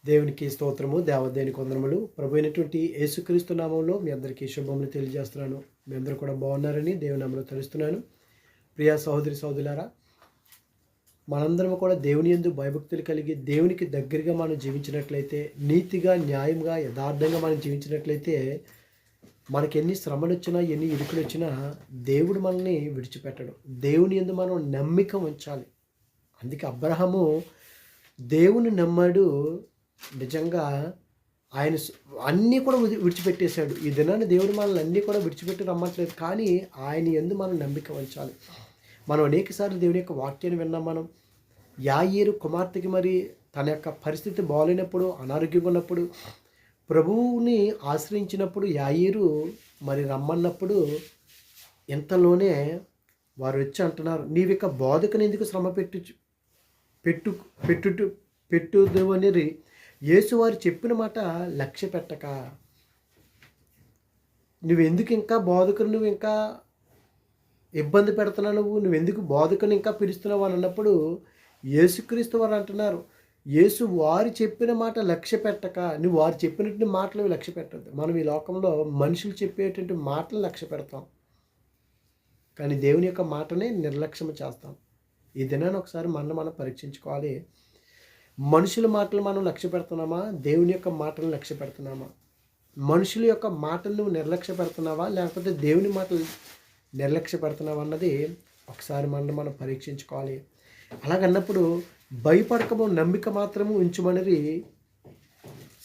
దేవునికి స్తోత్రము, దేవదేవునికి వందనములు. ప్రభు అయినటువంటి యేసుక్రీస్తు నామంలో మీ అందరికీ శుభములు తెలియజేస్తున్నాను. మీ అందరూ కూడా బాగున్నారని దేవుని నామములో తెలుస్తున్నాను. ప్రియ సహోదరి సహోదరులారా, మనందరం కూడా దేవుని యందు భయభక్తులు కలిగి దేవునికి దగ్గరగా మనం జీవించినట్లయితే, నీతిగా, న్యాయంగా, యథార్థంగా మనం జీవించినట్లయితే, మనకి ఎన్ని శ్రమలు వచ్చినా, ఎన్ని ఇరుకులు వచ్చినా దేవుడు మనల్ని విడిచిపెట్టడు. దేవుని యందు మనం నమ్మిక ఉంచాలి. అందుకే అబ్రహాము దేవుని నమ్మాడు. నిజంగా ఆయన అన్నీ కూడా విడిచిపెట్టేశాడు. ఈ దినాన్ని దేవుడు మనల్ని అన్నీ కూడా విడిచిపెట్టి రమ్మట్లేదు, కానీ ఆయన యందు మనం నమ్మిక ఉంచాలి. మనం అనేకసార్లు దేవుని యొక్క వాక్యాన్ని విన్నాం. మనం యాయీరు కుమార్తెకి మరి తన యొక్క పరిస్థితి బాగాలేనప్పుడు, అనారోగ్యంగా ఉన్నప్పుడు ప్రభువుని ఆశ్రయించినప్పుడు యాయీరు మరి రమ్మన్నప్పుడు ఇంతలోనే వారు వచ్చి అంటున్నారు, నీవిక బోధకుని ఎందుకు శ్రమ పెట్టుదు అని యేసు వారు చెప్పిన మాట లక్ష్య పెట్టక, నువ్వెందుకు ఇంకా బోధకుని నువ్వు ఇంకా ఇబ్బంది పెడుతున్నావు, నువ్వెందుకు బోధకుని ఇంకా పిలుస్తున్నావు అని అన్నప్పుడు యేసుక్రీస్తు వారు అంటున్నారు, యేసు వారు చెప్పిన మాట లక్ష్య పెట్టక, నువ్వు వారు చెప్పినటువంటి మాటలు లక్ష్య పెట్టద్దు. మనం ఈ లోకంలో మనుషులు చెప్పేటువంటి మాటలు లక్ష్య పెడతాం, కానీ దేవుని యొక్క మాటనే నిర్లక్ష్యం చేస్తాం. ఈ దినాన్ని ఒకసారి మనం పరీక్షించుకోవాలి. మనుషుల మాటలు మనం లక్ష్య పెడుతున్నామా, దేవుని యొక్క మాటలను లక్ష్య పెడుతున్నామా? మనుషుల యొక్క మాటలు నువ్వు నిర్లక్ష్య పెడుతున్నావా, లేకపోతే దేవుని మాటలు నిర్లక్ష్య పెడుతున్నావా అన్నది ఒకసారి మనం పరీక్షించుకోవాలి. అలాగన్నప్పుడు భయపడకము, నమ్మిక మాత్రము ఉంచుమని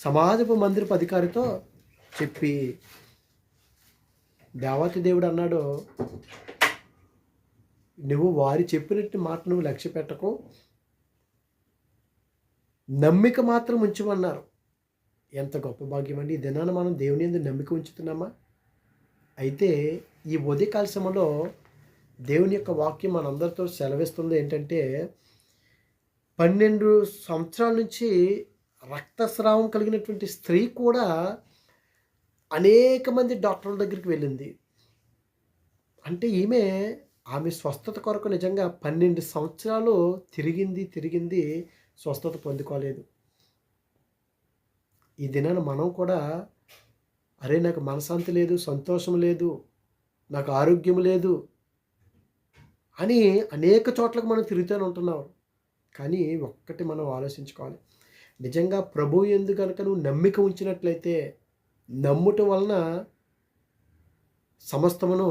సమాజపు మందిరపు అధికారితో చెప్పి, దేవాతి దేవుడు అన్నాడు, నువ్వు వారి చెప్పినట్టు మాట నువ్వు లక్ష్య పెట్టకు, నమ్మిక మాత్రం ఉంచమన్నారు. ఎంత గొప్ప భాగ్యం అండి! ఈ దినాన మనం దేవుని యందు నమ్మిక ఉంచుతున్నామా? అయితే ఈ ఉదయకాల సమయంలో దేవుని యొక్క వాక్యం మనందరితో సెలవిస్తుంది ఏంటంటే, 12 సంవత్సరాల నుంచి రక్తస్రావం కలిగినటువంటి స్త్రీ కూడా అనేక మంది డాక్టర్ల దగ్గరికి వెళ్ళింది. అంటే ఆమె స్వస్థత కొరకు నిజంగా 12 సంవత్సరాలు తిరిగింది, స్వస్థత పొందుకోలేదు. ఈ దినాన మనం కూడా, అరే నాకు మనశ్శాంతి లేదు, సంతోషం లేదు, నాకు ఆరోగ్యం లేదు అని అనేక చోట్లకు మనం తిరుగుతూనే ఉంటున్నాం. కానీ ఒక్కటి మనం ఆలోచించుకోవాలి, నిజంగా ప్రభువు యందు కనుక నువ్వు నమ్మిక ఉంచినట్లయితే, నమ్ముట వలన సమస్తమును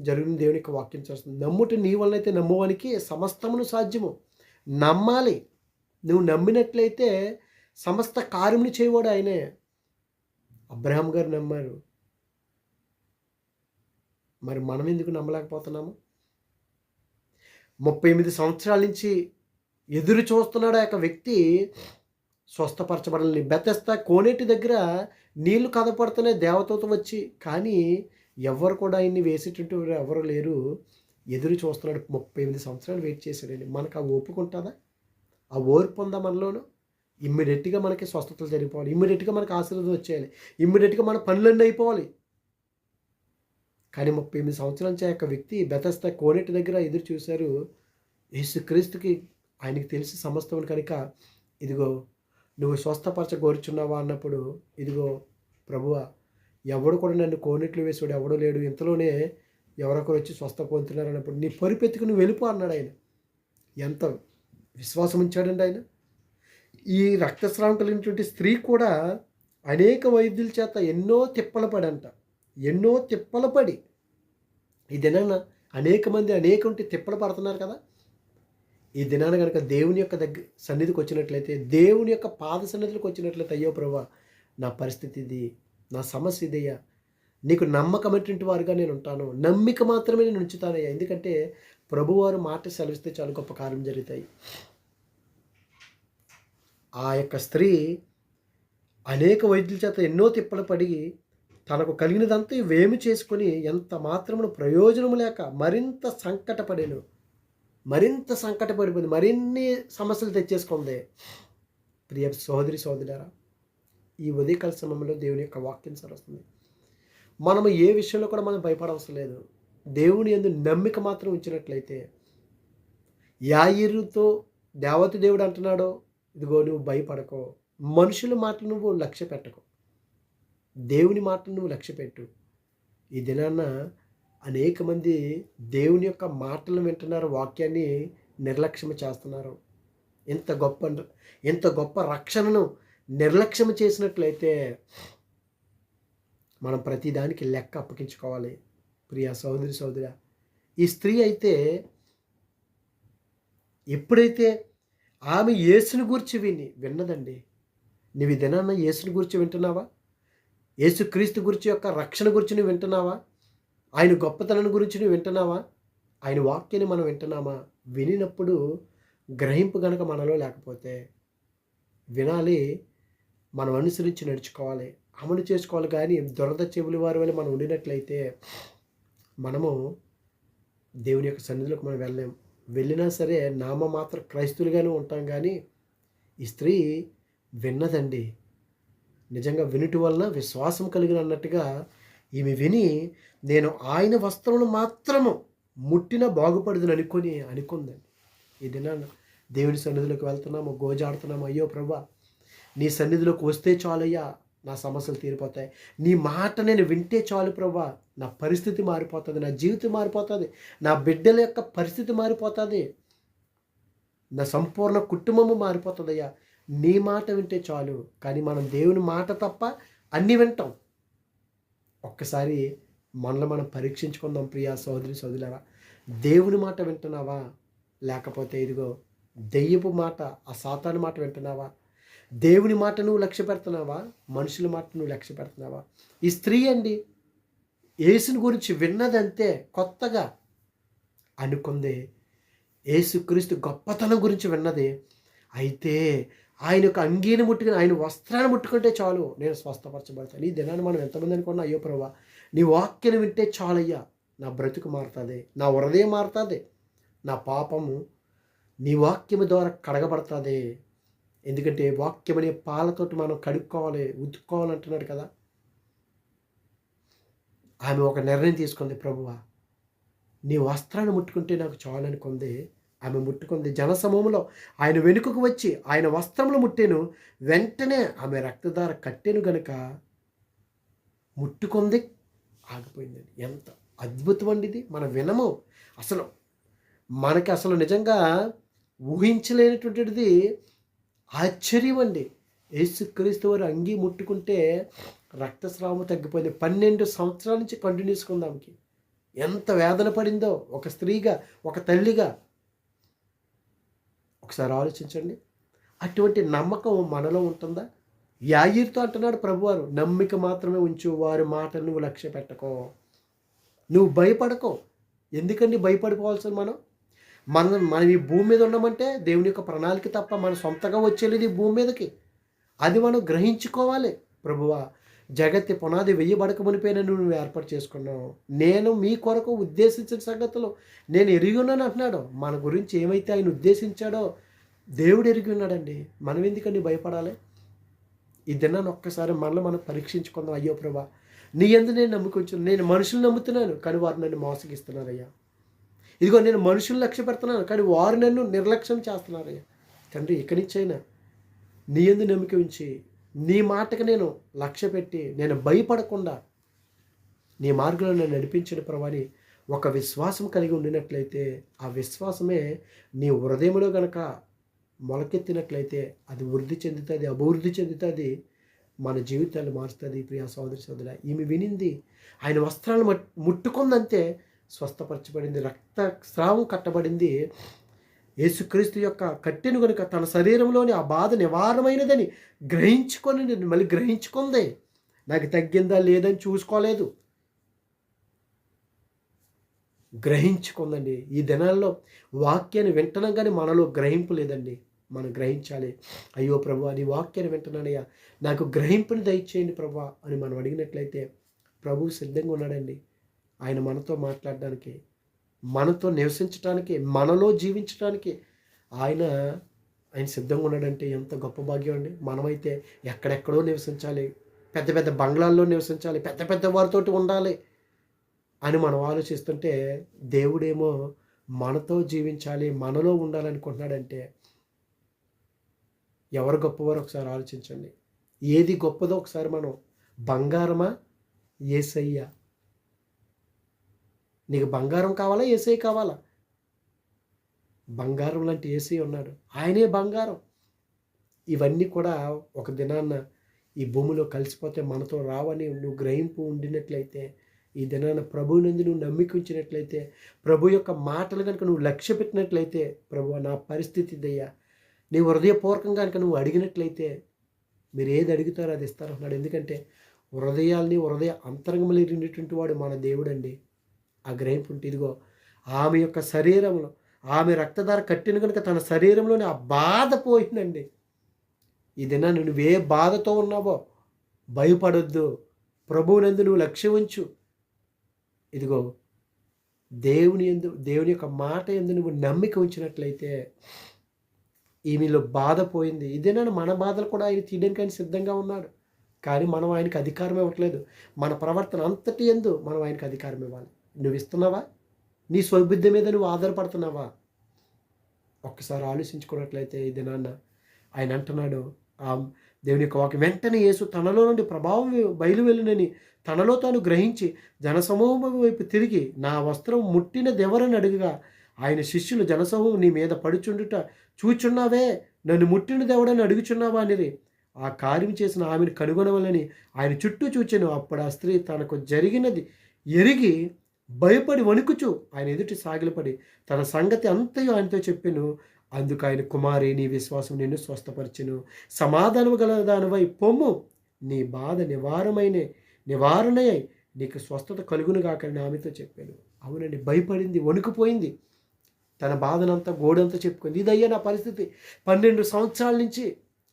జరిగిన దేవుని యొక్క వాక్యం చేస్తుంది. నమ్ముట నీ వలన అయితే నమ్మువానికి సమస్తమును సాధ్యము. నమ్మాలి. నువ్వు నమ్మినట్లయితే సమస్త కార్యములు చేయవాడు ఆయనే. అబ్రహాం గారు నమ్మారు, మరి మనం ఎందుకు నమ్మలేకపోతున్నాము? 38 సంవత్సరాల నుంచి ఎదురు చూస్తున్నాడు ఆ యొక్క వ్యక్తి స్వస్థపరచబడాలని. బెతెస్దా కోనేటి దగ్గర నీళ్లు కదపడుతున్నాయి దేవదూత వచ్చి, కానీ ఎవరు కూడా ఆయన్ని వేసేటట్టు ఎవరు లేరు. ఎదురు చూస్తున్నాడు. 38 సంవత్సరాలు వెయిట్ చేశాడండి. మనకు ఆ ఓపిక ఉంటుందా? ఆ ఓర్పు ఉందా మనలోను? ఇమ్మీడియట్గా మనకి స్వస్థతలు జరిగిపోవాలి, ఇమ్మీడియట్గా మనకి ఆశీర్వాదం వచ్చేయాలి, ఇమ్మీడియట్గా మన పనులన్నీ అయిపోవాలి. కానీ 38 సంవత్సరాల నుంచి ఆ యొక్క వ్యక్తి బెతెస్దా కోనేటి దగ్గర ఎదురు చూశారు. యేసుక్రీస్తుకి ఆయనకి తెలిసి సమస్తమును కనుక, ఇదిగో నువ్వు స్వస్థపరచగోరుచున్నావా అన్నప్పుడు, ఇదిగో ప్రభువా, ఎవడు కూడా నన్ను కోనేట్లు వేసాడు ఎవడో లేడు, ఇంతలోనే ఎవరొకరు వచ్చి స్వస్థ పొందుతున్నారు అన్నప్పుడు నీ పరుపెత్తుకు నువ్వు వెళ్ళిపో అన్నాడు ఆయన. ఎంత విశ్వాసం ఉంచాడండి ఆయన! ఈ రక్తస్రావం కలిగినటువంటి స్త్రీ కూడా అనేక వైద్యుల చేత ఎన్నో తిప్పలు పడి ఈ దినాన అనేక మంది అనేక తిప్పలు పడుతున్నారు కదా. ఈ దినాన కనుక దేవుని యొక్క సన్నిధికి వచ్చినట్లయితే, దేవుని యొక్క పాద సన్నిధికి వచ్చినట్లయితే, అయ్యో ప్రభువా, నా పరిస్థితి ఇది, నా సమస్య ఇదయ్యా, నీకు నమ్మకమైనటువంటి వారుగా నేను ఉంటాను, నమ్మిక మాత్రమే నేను ఉంచుతానయ్యా. ఎందుకంటే ప్రభువారు మాట సెలవిస్తే చాలా గొప్ప కార్యం జరుగుతాయి. ఆ యొక్క స్త్రీ అనేక వైద్యుల చేత ఎన్నో తిప్పలు పడి తనకు కలిగినదంతా వేమి చేసుకొని ఎంత మాత్రమును ప్రయోజనము లేక మరింత సంకటపడిపోయింది, మరిన్ని సమస్యలు తెచ్చేసుకుంది. ప్రియ సహోదరి సహోదరులారా, ఈ ఉదయకాల సమయంలో దేవుని యొక్క వాక్యం సరస్తుంది. మనము ఏ విషయంలో కూడా మనం భయపడవసరం లేదు. దేవుని యందు నమ్మిక మాత్రం ఉంచినట్లయితే, యాయీరుతో దేవతి దేవుడు అంటున్నాడు, ఇదిగో నువ్వు భయపడకో, మనుషుల మాటలు నువ్వు లక్ష్య పెట్టకు, దేవుని మాటలు నువ్వు లక్ష్య పెట్టు. ఈ దినాన అనేక మంది దేవుని యొక్క మాటలను వింటున్నారు, వాక్యాన్ని నిర్లక్ష్యం చేస్తున్నారు. ఇంత గొప్ప ఇంత గొప్ప రక్షణను నిర్లక్ష్యం చేసినట్లయితే మనం ప్రతిదానికి లెక్క అప్పగించుకోవాలి. ప్రియ సహోదరి సహోదరా, ఈ స్త్రీ అయితే ఎప్పుడైతే ఆమె యేసుని గురించి విన్నదండి. నువ్వు ఈ దినాన్న యేసుని గురించి వింటున్నావా? యేసుక్రీస్తు గురించి యొక్క రక్షణ గురించి నువ్వు వింటున్నావా? ఆయన గొప్పతనం గురించి నువ్వు వింటున్నావా? ఆయన వాక్యాన్ని మనం వింటున్నామా? వినినప్పుడు గ్రహింపు గనక మనలో లేకపోతే, వినాలి, మనం అనుసరించి నడుచుకోవాలి, అమలు చేసుకోవాలి. కానీ దురద చెవుల వారి వల్ల మనం ఉండినట్లయితే మనము దేవుని యొక్క సన్నిధిలోకి మనం వెళ్ళలేము. వెళ్ళినా సరే నామమాత్ర క్రైస్తువులుగానే ఉంటాం. కానీ ఈ స్త్రీ విన్నదండి. నిజంగా వినుటి వలన విశ్వాసం కలిగిన అన్నట్టుగా ఈమె విని, నేను ఆయన వస్త్రములు మాత్రము ముట్టిన బాగుపడదని అనుకుందండి. ఈ దినాన దేవుని సన్నిధిలోకి వెళ్తున్నాము, గోజాడుతున్నాము. అయ్యో ప్రభా, నీ సన్నిధిలోకి వస్తే చాలయ్యా, నా సమస్యలు తీరిపోతాయి. నీ మాట నేను వింటే చాలు ప్రభా, నా పరిస్థితి మారిపోతుంది, నా జీవితం మారిపోతుంది, నా బిడ్డల యొక్క పరిస్థితి మారిపోతుంది, నా సంపూర్ణ కుటుంబము మారిపోతుందయ్యా. నీ మాట వింటే చాలు. కానీ మనం దేవుని మాట తప్ప అన్నీ వింటాం. ఒక్కసారి మనల్ని మనం పరీక్షించుకుందాం. ప్రియా సహోదరి సహోదరులారా, దేవుని మాట వింటున్నావా? లేకపోతే ఇదిగో దెయ్యపు మాట, ఆ సాతాను మాట వింటున్నావా? దేవుని మాట నువ్వు లక్ష్య పెడుతున్నావా? మనుషుల మాట నువ్వు లక్ష్య పెడుతున్నావా? ఈ స్త్రీ అండి, యేసుని గురించి విన్నదంతే, కొత్తగా అనుకుంది. యేసుక్రీస్తు గొప్పతనం గురించి విన్నది. అయితే ఆయన యొక్క అంగీని ముట్టుకుని, ఆయన వస్త్రాన్ని ముట్టుకుంటే చాలు, నేను స్వస్థపరచబడతాను. ఈ దినాన్ని మనం ఎంతమంది అనుకున్నా, అయ్యో ప్రభా, నీ వాక్యాన్ని వింటే చాలయ్యా, నా బ్రతుకు మారుతుంది, నా హృదయం మారుతుంది, నా పాపము నీ వాక్యము ద్వారా కడగబడుతుంది. ఎందుకంటే వాక్యం అనే పాలతోటి మనం కడుక్కోవాలి, ఉతుక్కోవాలంటున్నాడు కదా. ఆమె ఒక నిర్ణయం తీసుకుంది, ప్రభువా నీ వస్త్రాన్ని ముట్టుకుంటే నాకు చాలు అనుకుంది. ఆమె ముట్టుకుంది. జనసమూహంలో ఆయన వెనుకకు వచ్చి ఆయన వస్త్రములు ముట్టెను. వెంటనే ఆమె రక్తధార కట్టెను గనుక ముట్టుకుంది, ఆగిపోయిందండి. ఎంత అద్భుతం అండి ఇది! మనం వినము, అసలు మనకి అసలు నిజంగా ఊహించలేనటువంటిది ఆశ్చర్యం అండి. యేసుక్రీస్తు వారు అంగీ ముట్టుకుంటే రక్తస్రావం తగ్గిపోయింది. 12 సంవత్సరాల నుంచి కంటిన్యూస్గా ఉంది ఆమెకి. ఎంత వేదన పడిందో ఒక స్త్రీగా, ఒక తల్లిగా. ఒకసారి ఆలోచించండి. అటువంటి నమ్మకం మనలో ఉంటుందా? యాయీరుతో అంటున్నాడు ప్రభువారు, నమ్మిక మాత్రమే ఉంచు, వారి మాటలు నువ్వు లక్ష్య పెట్టుకో, నువ్వు భయపడకో. ఎందుకండి భయపడిపోవాల్సింది? మనం ఈ భూమి మీద ఉన్నామంటే దేవుని యొక్క ప్రణాళిక తప్ప మన సొంతగా వచ్చేది ఈ భూమి మీదకి. అది మనం గ్రహించుకోవాలి. ప్రభువా, జగత్తి పునాది వెయ్యబడక మునిపోయిన నువ్వు ఏర్పాటు చేసుకున్నావు, నేను మీ కొరకు ఉద్దేశించిన సంగతులు నేను ఎరిగి ఉన్నాను అంటున్నాడు. మన గురించి ఏమైతే ఆయన ఉద్దేశించాడో దేవుడు ఎరిగి ఉన్నాడండి. మనం ఎందుకని భయపడాలి? ఈ దినాన్ని ఒక్కసారి మనలో మనం పరీక్షించుకుందాం. అయ్యో ప్రభా, నీ యందు నేను నమ్ముకొచ్చు, నేను మనుషులు నమ్ముతున్నాను కానీ వారు నన్ను మోసగిస్తున్నారయ్యా. ఇదిగో నేను మనుషులు లక్ష్య పెడుతున్నాను కానీ వారు నన్ను నిర్లక్ష్యం చేస్తున్నారయ్యా. తండ్రి, ఇక్కడి నుంచైనా నీ యందు నమ్మిక ఉంచి, నీ మాటకు నేను లక్ష్య పెట్టి, నేను భయపడకుండా నీ మార్గంలో నేను నడిపించిన ప్రభాని ఒక విశ్వాసం కలిగి ఉండినట్లయితే, ఆ విశ్వాసమే నీ హృదయంలో కనుక మొలకెత్తినట్లయితే అది వృద్ధి చెందుతుంది, అభివృద్ధి చెందుతుంది, మన జీవితాన్ని మారుస్తుంది. ప్రియా సోదరి సోదరుల, ఈమె వినింది, ఆయన వస్త్రాలు ముట్టుకుందంతే స్వస్థపరచబడింది, రక్తస్రావం కట్టబడింది. యేసుక్రీస్తు యొక్క కట్టెను కనుక తన శరీరంలోని ఆ బాధ నివారణమైనదని గ్రహించుకొని మళ్ళీ గ్రహించుకుంది. నాకు తగ్గిందా లేదని చూసుకోలేదు, గ్రహించుకుందండి. ఈ దినాల్లో వాక్యాన్ని వింటున్నాం కానీ మనలో గ్రహింపు లేదండి. మనం గ్రహించాలి. అయ్యో ప్రభువా, నీ వాక్యాన్ని వింటున్నానయ్యా, నాకు గ్రహింపుని దయచేయండి ప్రభువా అని మనం అడిగినట్లయితే ప్రభువు సిద్ధంగా ఉన్నాడండి. ఆయన మనతో మాట్లాడడానికి, మనతో నివసించడానికి, మనలో జీవించడానికి ఆయన సిద్ధంగా ఉన్నాడంటే ఎంత గొప్ప భాగ్యం అండి. మనమైతే ఎక్కడెక్కడో నివసించాలి, పెద్ద పెద్ద బంగ్లాల్లో నివసించాలి, పెద్ద పెద్ద వారితోటి ఉండాలి అని మనం ఆలోచిస్తుంటే, దేవుడేమో మనతో జీవించాలి, మనలో ఉండాలనుకుంటున్నాడంటే ఎవరు గొప్పవారో ఒకసారి ఆలోచించండి. ఏది గొప్పదో ఒకసారి మనం, బంగారమా యేసయ్య? నీకు బంగారం కావాలా యేసయ్య కావాలా? బంగారం లాంటి యేసయ్య ఉన్నాడు, ఆయనే బంగారం. ఇవన్నీ కూడా ఒక దినాన్న ఈ భూమిలో కలిసిపోతే మనతో రావని నువ్వు గ్రహింపు ఉండినట్లయితే, ఈ దినాన ప్రభువునందు నువ్వు నమ్మిక ఉంచినట్లయితే, ప్రభు యొక్క మాటలు కనుక నువ్వు లక్ష్య పెట్టినట్లయితే, ప్రభువా నా పరిస్థితి ఇదయ్యా, నీ హృదయపూర్వకంగా కనుక నువ్వు అడిగినట్లయితే, మీరు ఏది అడుగుతారో అది ఇస్తారంటున్నాడు. ఎందుకంటే హృదయ అంతరంగంలో ఎరిగినటువంటి వాడు మన దేవుడండి. ఆ గ్రహింపు ఉంటే, ఇదిగో ఆమె యొక్క శరీరంలో, ఆమె రక్తధార కట్టిన కనుక తన శరీరంలోనే ఆ బాధ పోయిందండి. ఈ దినాన్ని నువ్వే బాధతో ఉన్నావో భయపడొద్దు, ప్రభువునందు నువ్వు లక్ష్యం ఉంచు. ఇదిగో దేవుని యొక్క మాట యందు నువ్వు నమ్మిక ఉంచినట్లయితే ఈమెలో బాధ పోయింది. ఇదేనా మన బాధలు కూడా ఆయన తీయడానికి ఆయన సిద్ధంగా ఉన్నాడు. కానీ మనం ఆయనకు అధికారం ఇవ్వట్లేదు. మన ప్రవర్తన అంతటి యందు మనం ఆయనకు అధికారం ఇవ్వాలి. నువ్వు ఇస్తున్నావా? నీ స్వబుద్ధి మీద నువ్వు ఆధారపడుతున్నావా? ఒక్కసారి ఆలోచించుకున్నట్లయితే ఈ దినాన్న ఆయన అంటున్నాడు, దేవుని యొక్క వాక్యం, వెంటనే యేసు తనలో నుండి ప్రభావం బయలువెళ్ళునని తనలో తాను గ్రహించి జనసమూహం వైపు తిరిగి నా వస్త్రం ముట్టినదెవరని అడుగుగా, ఆయన శిష్యులు జనసమూహం నీ మీద పడుచుండుట చూచున్నావే, నన్ను ముట్టినదెవడని అడుగుచున్నావా అనిరి. ఆ కార్యం చేసిన ఆమెను కనుగొనవలని ఆయన చుట్టూ చూచెను. అప్పుడు ఆ స్త్రీ తనకు జరిగినది ఎరిగి భయపడి వణుకుచు ఆయన ఎదుటి సాగిలపడి తన సంగతి అంతయు ఆయనతో చెప్పెను. అందుకు ఆయన, కుమారి, నీ విశ్వాసం నిన్ను స్వస్థపరిచెను, సమాధానము గల దానివై పొమ్ము, నీ బాధ నివారణయై నీకు స్వస్థత కలుగును గాకని ఆమెతో చెప్పాను. అవునండి, భయపడింది, వణుకుపోయింది, తన బాధనంతా గోడంతా చెప్పుకుంది. ఇదయ్యా నా పరిస్థితి, 12 సంవత్సరాల నుంచి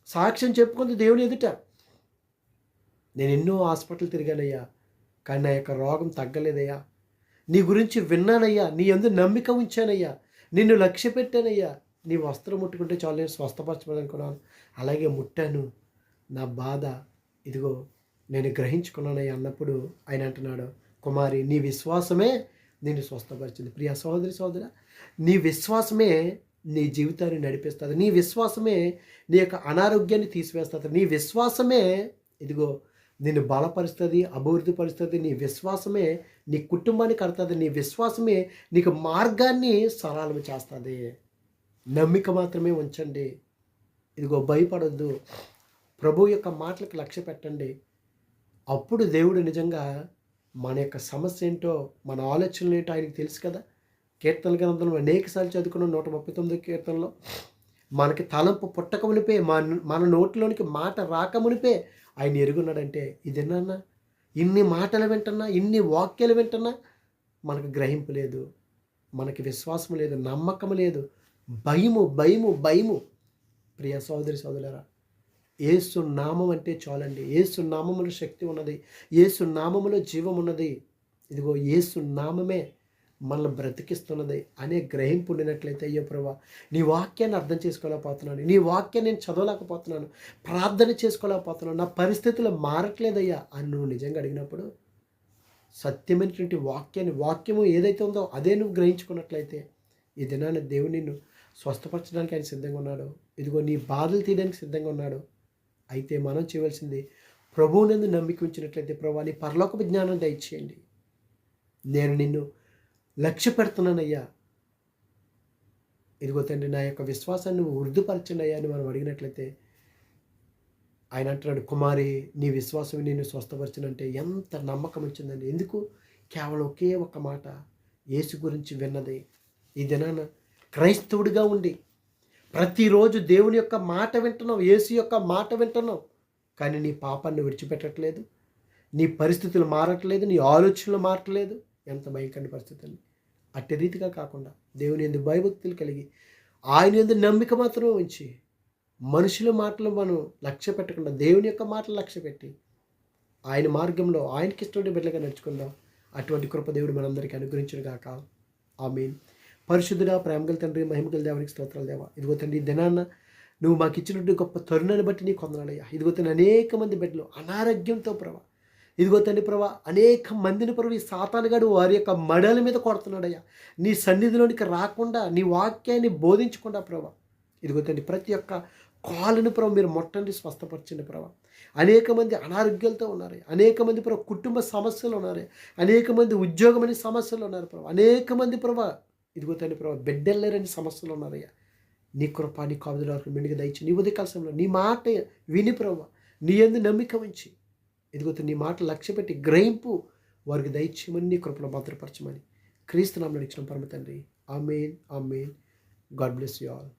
సాక్ష్యం చెప్పుకుంది దేవుని ఎదుట. నేను ఎన్నో హాస్పిటల్ తిరిగానయ్యా, కానీ నా యొక్క రోగం తగ్గలేదయ్యా. నీ గురించి విన్నానయ్యా, నీ యందు నమ్మిక ఉంచానయ్యా, నిన్ను లక్ష్య పెట్టానయ్యా. నీ వస్త్రం ముట్టుకుంటే చాలు నేను స్వస్థపరచబడనుకున్నాను, అలాగే ముట్టాను, నా బాధ ఇదిగో నేను గ్రహించుకున్నానయ్యా అన్నప్పుడు ఆయన అంటున్నాడు, కుమారి, నీ విశ్వాసమే నిన్ను స్వస్థపరిచింది. ప్రియ సహోదరా, నీ విశ్వాసమే నీ జీవితాన్ని నడిపిస్తుంది. నీ విశ్వాసమే నీ యొక్క అనారోగ్యాన్ని తీసివేస్తుంది. నీ విశ్వాసమే ఇదిగో నిన్ను బలపరుస్తుంది, అభివృద్ధి పరుస్తుంది. నీ విశ్వాసమే నీ కుటుంబాన్ని కడుతుంది. నీ విశ్వాసమే నీకు మార్గాన్ని సరళం చేస్తుంది. నమ్మిక మాత్రమే ఉంచండి. ఇదిగో భయపడొద్దు, ప్రభు యొక్క మాటలకు లక్ష్య పెట్టండి. అప్పుడు దేవుడు నిజంగా మన యొక్క సమస్య ఏంటో, మన ఆలోచనలు ఏంటో ఆయనకు తెలుసు కదా. కీర్తన గ్రంథంలో అనేకసార్లు చదువుకున్న 139 కీర్తనలో, మనకి తలంపు పుట్టక మునిపే, మన నోటిలోనికి మాట రాక మునిపే ఆయన ఎరుగున్నాడంటే, ఇదేనా? ఇన్ని మాటలు వింటున్నా, ఇన్ని వాక్యాలు వింటున్నా మనకు గ్రహింపు లేదు, మనకి విశ్వాసం లేదు, నమ్మకం లేదు, భయము. ప్రియ సోదరులారా, యేసు నామం అంటే చాలండి. యేసు నామములో శక్తి ఉన్నది, యేసు నామములో జీవం ఉన్నది. ఇదిగో యేసు నామమే మనల్ని బ్రతికిస్తున్నది అనే గ్రహింపు ఉండినట్లయితే, అయ్యో ప్రభా, నీ వాక్యాన్ని అర్థం చేసుకోలేకపోతున్నాను, నీ వాక్యాన్ని నేను చదవలేకపోతున్నాను, ప్రార్థన చేసుకోలేకపోతున్నాను, నా పరిస్థితులు మారట్లేదయ్యా అని నువ్వు నిజంగా అడిగినప్పుడు, సత్యమైనటువంటి వాక్యము ఏదైతే ఉందో అదే నువ్వు గ్రహించుకున్నట్లయితే, ఈ దినాన్ని దేవుడు నిన్ను స్వస్థపరచడానికి ఆయన సిద్ధంగా ఉన్నాడు. ఇదిగో నీ బాధలు తీయడానికి సిద్ధంగా ఉన్నాడు. అయితే మనం చేయవలసింది, ప్రభువునందు నమ్మిక ఉంచినట్లయితే, ప్రభా, నీ పరలోకపు జ్ఞానం దయచేయండి, నేను నిన్ను లక్ష్య పెడుతున్నానయ్యా, ఇదిగో తండ్రి, నా యొక్క విశ్వాసాన్ని నువ్వు వృద్ధిపరచండి అయ్యా అని మనం అడిగినట్లయితే, ఆయన అంటున్నాడు, కుమారి, నీ విశ్వాసం నిన్ను స్వస్థపరచనంటే ఎంత నమ్మకం వచ్చిందండి. ఎందుకు? కేవలం ఒకే ఒక్క మాట, యేసు గురించి విన్నది. ఈ దినాన క్రైస్తవుడిగా ఉండి ప్రతిరోజు దేవుని యొక్క మాట వింటున్నావు, యేసు యొక్క మాట వింటున్నావు, కానీ నీ పాపాన్ని విడిచిపెట్టట్లేదు, నీ పరిస్థితులు మారట్లేదు, నీ ఆలోచనలు మారట్లేదు. ఎంత భయంకర పరిస్థితి అండి. అట్టి రీతిగా కాకుండా దేవుని యందు భయభక్తులు కలిగి ఆయన యందు నమ్మిక మాత్రమే ఉంచి, మనుషుల మాటలు మనం లక్ష్య పెట్టకుండా దేవుని యొక్క మాటలు లక్ష్య పెట్టి ఆయన మార్గంలో ఆయనకి ఇష్టమైన బిడ్డలుగా నడుచుకుందాం. అటువంటి కృప దేవుడు మనందరికీ అనుగ్రహించును గాక. ఆమేన్. పరిశుద్ధుడా, ప్రేమగల తండ్రి, మహిమగల దేవునికి స్తోత్రాలు దేవా. ఇదిగో తండ్రి, ఈ దినాన్న నువ్వు మాకు ఇచ్చినట్టు గొప్ప తరుణాన్ని బట్టి నీకు వందనాలయ్యా. ఇదిగో తండ్రి, అనేక మంది బిడ్డలు అనారోగ్యంతో ప్రభా, ఇదిగో తండ్రి ప్రభా, అనేక మందిని ప్రభు ఈ సాతానుగాడు వారి యొక్క మడల మీద కొడుతున్నాడయ్యా. నీ సన్నిధిలోనికి రాకుండా, నీ వాక్యాన్ని బోధించకుండా ప్రభా, ఇదిగో తండ్రి, ప్రతి ఒక్క కాళ్ళను ప్రభు మీరు మొట్టండి, స్వస్థపరచండి ప్రభు. అనేక మంది అనారోగ్యాలతో ఉన్నారు, అనేక మంది ప్రభు కుటుంబ సమస్యలు ఉన్నారు, అనేక మంది ఉద్యోగం అనే సమస్యలు ఉన్నారు ప్రభు, అనేక మంది ప్రభు ఇదిగో తండ్రి ప్రభు బిడ్డలేరని సమస్యలు ఉన్నారయ్యా. నీ కృప నీ కాపుదల వరకు మెండుగా దయచి నీ ఉదయకాల సమయంలో నీ మాట విని ప్రభు నీ యందు నమ్మిక ఉంచి ఇదిగో నీ మాట లక్ష్య పెట్టి గ్రహింపు వారికి దయచేయమని నీ కృపలో భద్రపరచమని క్రీస్తు నామములో అడిగిన పరమ తండ్రి. Amen, amen. God bless you all.